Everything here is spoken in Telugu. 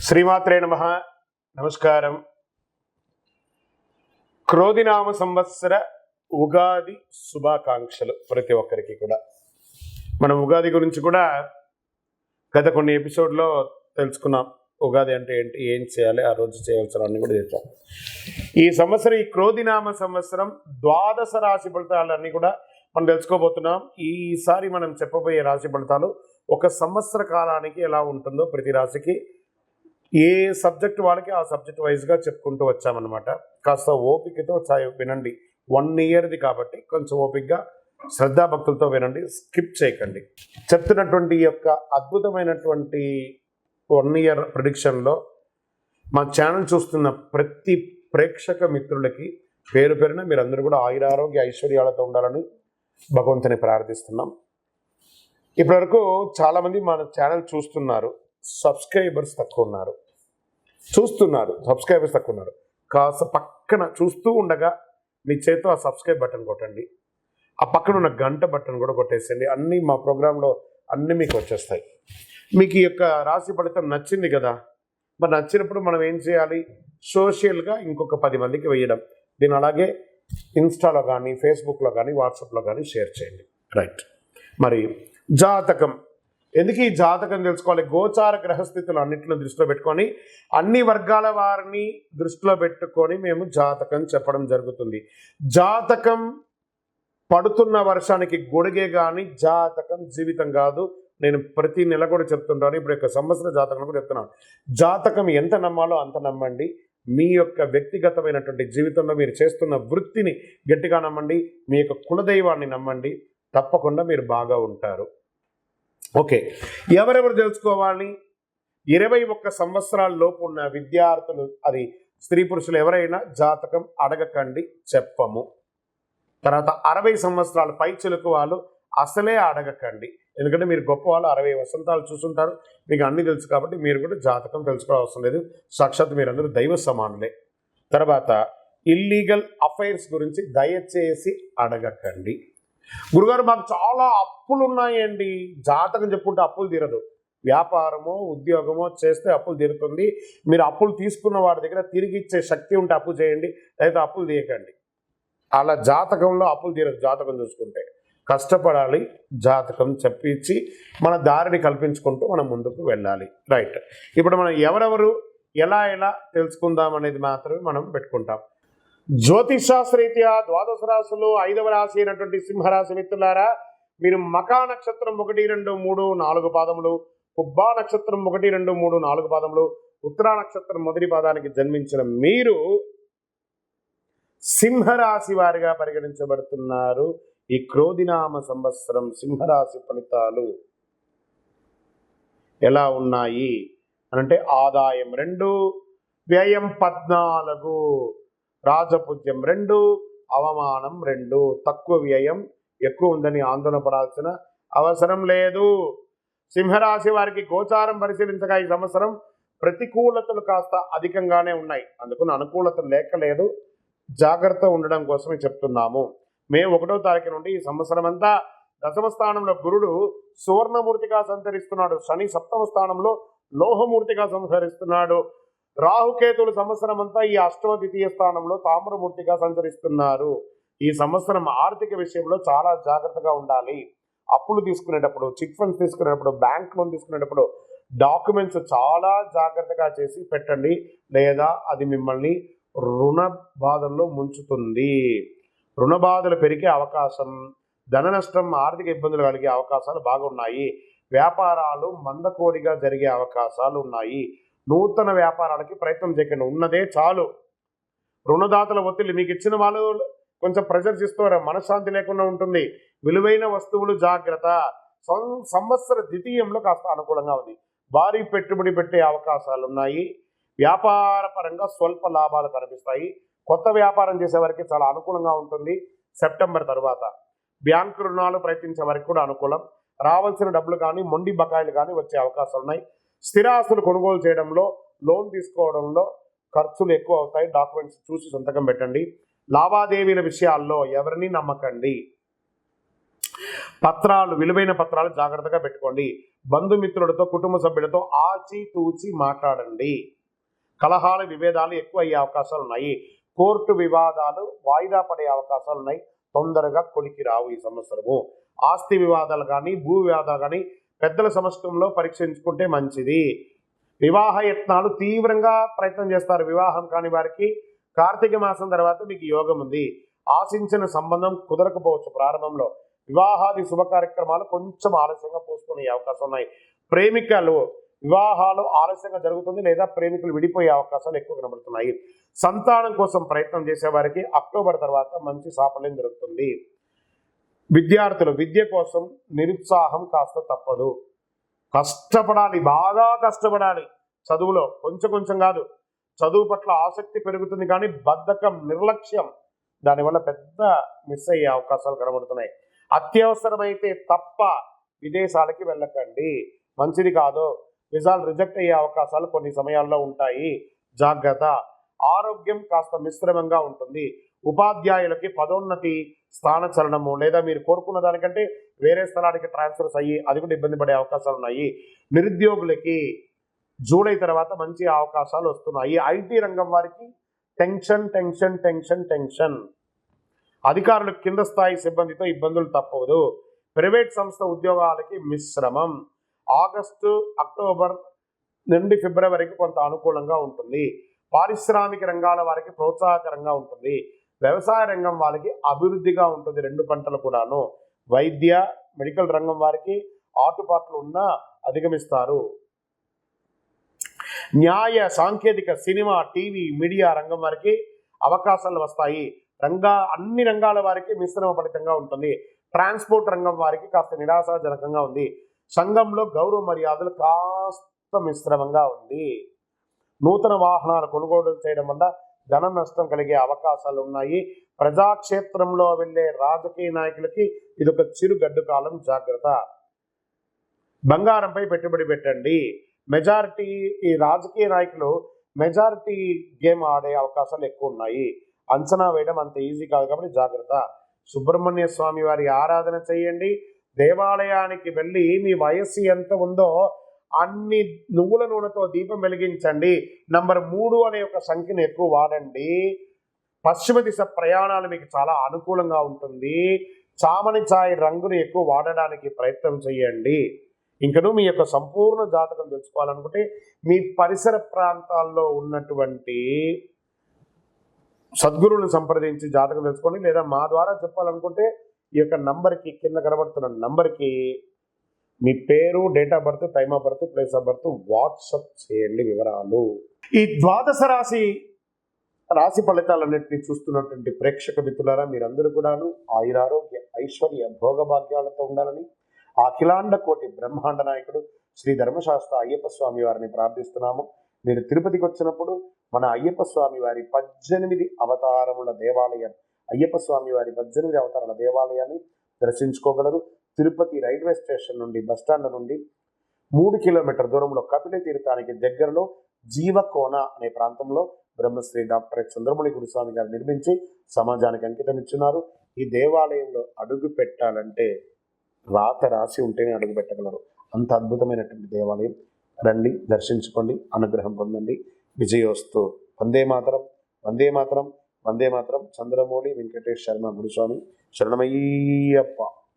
శ్రీమాత్రే నమః. నమస్కారం. క్రోధినామ సంవత్సర ఉగాది శుభాకాంక్షలు ప్రతి ఒక్కరికి కూడా. మనం ఉగాది గురించి కూడా గత కొన్ని ఎపిసోడ్లో తెలుసుకున్నాం. ఉగాది అంటే ఏంటి, ఏం చేయాలి, ఆ రోజు చేయవలసిన అన్ని కూడా చేస్తాం. ఈ సంవత్సరం, ఈ క్రోధినామ సంవత్సరం ద్వాదశ రాశి ఫలితాలన్నీ కూడా మనం తెలుసుకోబోతున్నాం. ఈసారి మనం చెప్పబోయే రాశి ఫలితాలు ఒక సంవత్సర కాలానికి ఎలా ఉంటుందో ప్రతి రాశికి ఏ సబ్జెక్ట్ వాళ్ళకి ఆ సబ్జెక్ట్ వైజ్గా చెప్పుకుంటూ వచ్చామన్నమాట. కాస్త ఓపికతో వినండి. 1 ఇయర్ది కాబట్టి కొంచెం ఓపికగా శ్రద్ధాభక్తులతో వినండి, స్కిప్ చేయకండి. చెప్తున్నటువంటి ఈ యొక్క అద్భుతమైనటువంటి 1 ఇయర్ ప్రిడిక్షన్లో మా ఛానల్ చూస్తున్న ప్రతి ప్రేక్షక మిత్రులకి పేరు పేరున మీరందరూ కూడా ఆయురారోగ్య ఐశ్వర్యాలతో ఉండాలని భగవంతుని ప్రార్థిస్తున్నాం. ఇప్పటివరకు చాలామంది మన ఛానల్ చూస్తున్నారు, సబ్స్క్రైబర్స్ తక్కువ ఉన్నారు. సబ్స్క్రైబర్స్ తక్కువ ఉన్నారు. కాస్త పక్కన చూస్తూ ఉండగా మీ చేతితో ఆ సబ్స్క్రైబ్ బటన్ కొట్టండి. ఆ పక్కన ఉన్న గంట బటన్ కూడా కొట్టేసేయండి. అన్నీ మా ప్రోగ్రాంలో అన్నీ మీకు వచ్చేస్తాయి. మీకు ఈ యొక్క రాశి ఫలితం నచ్చింది కదా, మరి నచ్చినప్పుడు మనం ఏం చేయాలి? సోషల్గా ఇంకొక 10 మందికి వేయడం. దీన్ని అలాగే ఇన్స్టాలో కానీ, ఫేస్బుక్లో కానీ, వాట్సాప్లో కానీ షేర్ చేయండి. రైట్. మరి జాతకం ఎందుకు ఈ జాతకం తెలుసుకోవాలి? గోచార గ్రహస్థితులు అన్నింటిలో దృష్టిలో పెట్టుకొని, అన్ని వర్గాల వారిని దృష్టిలో పెట్టుకొని మేము జాతకం చెప్పడం జరుగుతుంది. జాతకం పడుతున్న వర్షానికి గొడుగే కానీ జాతకం జీవితం కాదు. నేను ప్రతి నెల కూడా చెప్తుంటాను. ఇప్పుడు యొక్క సంవత్సర జాతకం కూడా చెప్తున్నాను. జాతకం ఎంత నమ్మాలో అంత నమ్మండి. మీ యొక్క వ్యక్తిగతమైనటువంటి జీవితంలో మీరు చేస్తున్న వృత్తిని గట్టిగా నమ్మండి. మీ యొక్క కులదైవాన్ని నమ్మండి. తప్పకుండా మీరు బాగా ఉంటారు. ఓకే, ఎవరెవరు తెలుసుకోవాలి? 21 సంవత్సరాల లోపు ఉన్న విద్యార్థులు, అది స్త్రీ పురుషులు ఎవరైనా జాతకం అడగకండి, చెప్పము. తర్వాత 60 సంవత్సరాల పైచిలకు వాళ్ళు అసలే అడగకండి. ఎందుకంటే మీరు గొప్ప వాళ్ళు, 60 వసంతాలు చూసుంటారు, మీకు అన్నీ తెలుసు కాబట్టి మీరు కూడా జాతకం తెలుసుకోవడం అవసరం లేదు. సాక్షాత్ మీరందరూ దైవ సమానులే. తర్వాత ఇల్లీగల్ అఫైర్స్ గురించి దయచేసి అడగకండి. గురుగారు మాకు చాలా అప్పులు ఉన్నాయండి. జాతకం చెప్పుకుంటే అప్పులు తీరదు. వ్యాపారమో ఉద్యోగమో చేస్తే అప్పులు తీరుతుంది. మీరు అప్పులు తీసుకున్న వారి దగ్గర తిరిగి ఇచ్చే శక్తి ఉంటే అప్పు చేయండి, లేదా అప్పులు తీయకండి. అలా జాతకంలో అప్పులు తీరదు. జాతకం చూసుకుంటే కష్టపడాలి. జాతకం చెప్పించి మన దారిని కల్పించుకుంటూ మనం ముందుకు వెళ్ళాలి. రైట్. ఇప్పుడు మనం ఎవరెవరు ఎలా తెలుసుకుందాం అనేది మాత్రమే మనం పెట్టుకుంటాం. జ్యోతిషాస్త్రరీత్యా ద్వాదశ రాశులు 5వ రాశి అయినటువంటి సింహరాశి మిత్రులారా, మీరు మకా నక్షత్రం 1, 2, 3, 4 పాదములు, పుబ్బా నక్షత్రం 1, 2, 3, 4 పాదములు, ఉత్తరా నక్షత్రం మొదటి పాదానికి జన్మించిన మీరు సింహరాశి వారిగా పరిగణించబడుతున్నారు. ఈ క్రోధినామ సంవత్సరం సింహరాశి ఫలితాలు ఎలా ఉన్నాయి అనంటే, ఆదాయం 2, వ్యయం 14, రాజపూజ్యం 2, అవమానం 2. తక్కువ వ్యయం, ఎక్కువ ఉందని ఆందోళన పడాల్సిన అవసరం లేదు. సింహరాశి వారికి గోచారం పరిశీలించగా ఈ సంవత్సరం ప్రతికూలతలు కాస్త అధికంగానే ఉన్నాయి. అందుకని అనుకూలతలు లేకలేదు. జాగ్రత్త ఉండడం కోసమే చెప్తున్నాము. మే 1వ తారీఖు నుండి ఈ సంవత్సరం అంతా దశమ స్థానంలో గురుడు సువర్ణమూర్తిగా సంచరిస్తున్నాడు. శని 7వ స్థానంలో లోహమూర్తిగా సంచరిస్తున్నాడు. రాహుకేతులు సంవత్సరం అంతా ఈ 8వ ద్వితీయ స్థానంలో తామ్రమూర్తిగా సంచరిస్తున్నారు. ఈ సంవత్సరం ఆర్థిక విషయంలో చాలా జాగ్రత్తగా ఉండాలి. అప్పులు తీసుకునేటప్పుడు, చిట్ ఫండ్స్ తీసుకునేటప్పుడు, బ్యాంక్ లోన్ తీసుకునేటప్పుడు డాక్యుమెంట్స్ చాలా జాగ్రత్తగా చేసి పెట్టండి, లేదా అది మిమ్మల్ని రుణ బాధల్లో ముంచుతుంది. రుణ బాధలు పెరిగే అవకాశం, ధన నష్టం, ఆర్థిక ఇబ్బందులు కలిగే అవకాశాలు బాగున్నాయి. వ్యాపారాలు మందకోడిగా జరిగే అవకాశాలు ఉన్నాయి. నూతన వ్యాపారాలకి ప్రయత్నం చేయకండి, ఉన్నదే చాలు. రుణదాతల ఒత్తిడి, మీకు ఇచ్చిన వాళ్ళు కొంచెం ప్రెషర్ చేస్తారు, మనశ్శాంతి లేకుండా ఉంటుంది. విలువైన వస్తువులు జాగ్రత్త. సంవత్సర ద్వితీయంలో కాస్త అనుకూలంగా ఉంది. భారీ పెట్టుబడి పెట్టే అవకాశాలు ఉన్నాయి. వ్యాపార పరంగా స్వల్ప లాభాలు కనిపిస్తాయి. కొత్త వ్యాపారం చేసే వారికి చాలా అనుకూలంగా ఉంటుంది. సెప్టెంబర్ తర్వాత బ్యాంకు రుణాలు ప్రయత్నించే వారికి కూడా అనుకూలం. రావాల్సిన డబ్బులు కానీ, మొండి బకాయిలు కానీ వచ్చే అవకాశాలు ఉన్నాయి. స్థిరాస్తులు కొనుగోలు చేయడంలో, లోన్ తీసుకోవడంలో ఖర్చులు ఎక్కువ అవుతాయి. డాక్యుమెంట్స్ చూసి సంతకం పెట్టండి. లావాదేవీల విషయాల్లో ఎవరిని నమ్మకండి. పత్రాలు, విలువైన పత్రాలు జాగ్రత్తగా పెట్టుకోండి. బంధుమిత్రులతో, కుటుంబ సభ్యులతో ఆచితూచి మాట్లాడండి. కలహాలు, విభేదాలు ఎక్కువ అయ్యే అవకాశాలు ఉన్నాయి. కోర్టు వివాదాలు వాయిదా పడే అవకాశాలు ఉన్నాయి. తొందరగా కొలికి రావు ఈ సంవత్సరము. ఆస్తి వివాదాలు కానీ, భూ వివాదాలు కానీ పెద్దల సమక్షంలో పరీక్షించుకుంటే మంచిది. వివాహ యత్నాలు తీవ్రంగా ప్రయత్నం చేస్తారు. వివాహం కాని వారికి కార్తీక మాసం తర్వాత మీకు యోగం ఉంది. ఆశించిన సంబంధం కుదరకపోవచ్చు ప్రారంభంలో. వివాహాది శుభ కార్యక్రమాలు కొంచెం ఆలస్యంగా పోసుకునే అవకాశం ఉన్నాయి. ప్రేమికలు వివాహాలు ఆలస్యంగా జరుగుతుంది, లేదా ప్రేమికులు విడిపోయే అవకాశాలు ఎక్కువ కనబడుతున్నాయి. సంతానం కోసం ప్రయత్నం చేసే వారికి అక్టోబర్ తర్వాత మంచి సాఫల్యం దొరుకుతుంది. విద్యార్థులు విద్య కోసం నిరుత్సాహం కాస్త తప్పదు. కష్టపడాలి, బాగా కష్టపడాలి. చదువులో కొంచెం కొంచెం కాదు, చదువు పట్ల ఆసక్తి పెరుగుతుంది, కానీ బద్ధకం, నిర్లక్ష్యం దానివల్ల పెద్ద మిస్ అయ్యే అవకాశాలు కనబడుతున్నాయి. అత్యవసరమైతే తప్ప విదేశాలకి వెళ్ళకండి, మంచిది కాదు. విజాలు రిజెక్ట్ అయ్యే అవకాశాలు కొన్ని సమయాల్లో ఉంటాయి, జాగ్రత్త. ఆరోగ్యం కాస్త మిశ్రమంగా ఉంటుంది. ఉపాధ్యాయులకి పదోన్నతి, స్థానచలనము, లేదా మీరు కోరుకున్న దానికంటే వేరే స్థలానికి ట్రాన్స్ఫర్స్ అయ్యి అది కూడా ఇబ్బంది పడే అవకాశాలు ఉన్నాయి. నిరుద్యోగులకి జూలై తర్వాత మంచి అవకాశాలు వస్తున్నాయి. ఐటీ రంగం వారికి టెన్షన్ టెన్షన్ టెన్షన్ టెన్షన్. అధికారులకు కింద స్థాయి సిబ్బందితో ఇబ్బందులు తప్పదు. ప్రైవేట్ సంస్థ ఉద్యోగాలకి మిశ్రమం. ఆగస్టు, అక్టోబర్ నుండి ఫిబ్రవరికి కొంత అనుకూలంగా ఉంటుంది. పారిశ్రామిక రంగాల వారికి ప్రోత్సాహకరంగా ఉంటుంది. వ్యవసాయ రంగం వారికి అభివృద్ధిగా ఉంటుంది, 2 పంటలు కూడాను. వైద్య, మెడికల్ రంగం వారికి ఆటుపాట్లు ఉన్నా అధిగమిస్తారు. న్యాయ, సాంకేతిక, సినిమా, టీవీ, మీడియా రంగం వారికి అవకాశాలు వస్తాయి. అన్ని రంగాల వారికి మిశ్రమ ఫలితంగా ఉంటుంది. ట్రాన్స్పోర్ట్ రంగం వారికి కాస్త నిరాశాజనకంగా ఉంది. సంఘంలో గౌరవ మర్యాదలు కాస్త మిశ్రమంగా ఉంది. నూతన వాహనాలు కొనుగోలు చేయడం వల్ల ధన నష్టం కలిగే అవకాశాలు ఉన్నాయి. ప్రజాక్షేత్రంలో వెళ్ళే రాజకీయ నాయకులకి ఇదొక చిరుగడ్డు కాలం, జాగ్రత్త. బంగారంపై పెట్టుబడి పెట్టండి. మెజారిటీ, ఈ రాజకీయ నాయకులు మెజారిటీ గేమ్ ఆడే అవకాశాలు ఎక్కువ ఉన్నాయి. అంచనా వేయడం అంత ఈజీ కాదు, కాబట్టి జాగ్రత్త. సుబ్రహ్మణ్య స్వామి వారి ఆరాధన చేయండి. దేవాలయానికి వెళ్ళి మీ వయస్సు ఎంత ఉందో అన్ని నువ్వుల నూనెతో దీపం వెలిగించండి. నంబర్ 3 అనే ఒక సంఖ్యను ఎక్కువ వాడండి. పశ్చిమ దిశ ప్రయాణాలు మీకు చాలా అనుకూలంగా ఉంటుంది. చామని ఛాయ్ రంగును ఎక్కువ వాడడానికి ప్రయత్నం చేయండి. ఇంకను మీ యొక్క సంపూర్ణ జాతకం తెలుసుకోవాలనుకుంటే మీ పరిసర ప్రాంతాల్లో ఉన్నటువంటి సద్గురువుని సంప్రదించి జాతకం తెలుసుకోండి, లేదా మా ద్వారా చెప్పాలనుకుంటే ఈ యొక్క నంబర్కి, కింద కనబడుతున్న నంబర్కి మీ పేరు, date of birth, time of birth, place of birth WhatsApp చేయండి వివరాలు. ఈ ద్వాదశ రాశి ఫలితాలన్నింటినీ చూస్తున్నటువంటి ప్రేక్షక మిత్రులారా, మీరందరూ కూడాను ఆయురారోగ్య, ఐశ్వర్య, భోగభాగ్యాలతో ఉండాలని అఖిలాండ కోటి బ్రహ్మాండ నాయకుడు శ్రీ ధర్మశాస్త్ర అయ్యప్ప స్వామి వారిని ప్రార్థిస్తున్నాము. మీరు తిరుపతికి వచ్చినప్పుడు మన అయ్యప్ప స్వామి వారి 18 అవతారముల దేవాలయం, అయ్యప్ప స్వామి వారి 18 అవతారాల దేవాలయాన్ని దర్శించుకోగలరు. తిరుపతి రైల్వే స్టేషన్ నుండి, బస్టాండ్ నుండి 3 కిలోమీటర్ దూరంలో కపిల తీర్థానికి దగ్గరలో జీవకోన అనే ప్రాంతంలో బ్రహ్మశ్రీ డాక్టర్ చంద్రమౌళి గురుస్వామి గారు నిర్మించి సమాజానికి అంకితం ఇచ్చున్నారు. ఈ దేవాలయంలో అడుగు పెట్టాలంటే రాత రాసి ఉంటేనే అడుగు పెట్టగలరు. అంత అద్భుతమైనటువంటి దేవాలయం. రండి, దర్శించుకోండి, అనుగ్రహం పొందండి. విజయోస్తు. వందే మాతరం, వందే మాతరం, వందే మాతరం. చంద్రమౌళి వెంకటేష్ శర్మ గురుస్వామి. శరణమయ్యప్ప.